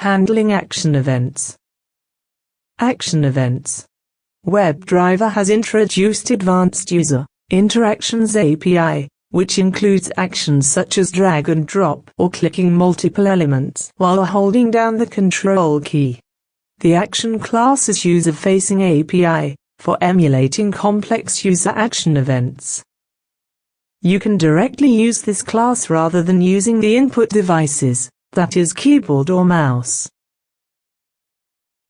Handling action events. Action events. WebDriver has introduced Advanced User Interactions API, which includes actions such as drag and drop or clicking multiple elements while holding down the Control key. The action class is user-facing API for emulating complex user action events. You can directly use this class rather than using the input devices, that is keyboard or mouse.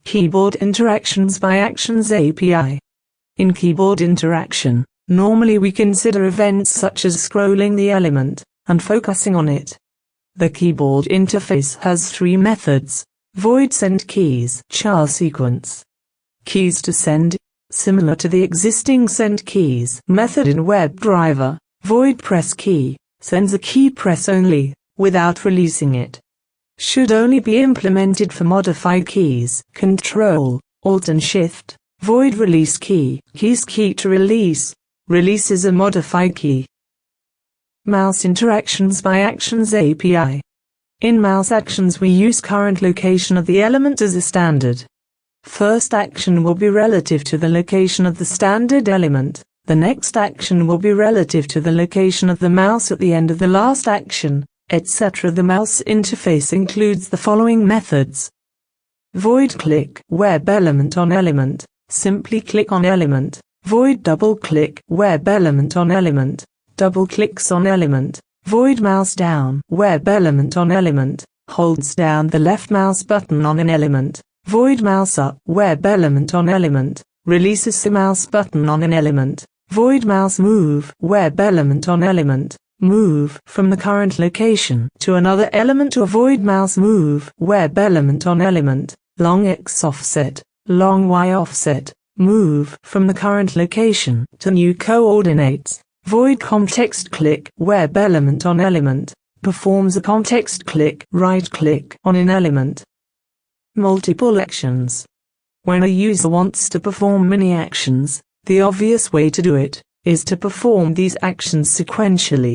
Keyboard Interactions by Actions API. In keyboard interaction, normally we consider events such as scrolling the element and focusing on it. The keyboard interface has three methods: void send keys, char sequence, keys to send, similar to the existing send keys method in WebDriver. Void press key sends a key press only, without releasing it. Should only be implemented for modified keys. Control, Alt and Shift. Void release key, keys key to release, releases a modified key. Mouse Interactions by Actions API. In mouse actions we use current location of the element as a standard. First action will be relative to the location of the standard element. The next action will be relative to the location of the mouse at the end of the last action, etc. The mouse interface includes the following methods. Void click, web element on element, simply click on element. Void double click, web element on element, double clicks on element. Void mouse down, web element on element, holds down the left mouse button on an element. Void mouse up, web element on element, releases the mouse button on an element. Void mouse move, web element on element, move from the current location to another element. Or void mouse move, web element on element, long X offset, long Y offset, move from the current location to new coordinates. Void context click, web element on element, performs a context click, right click on an element. Multiple actions. When a user wants to perform many actions, the obvious way to do it is to perform these actions sequentially.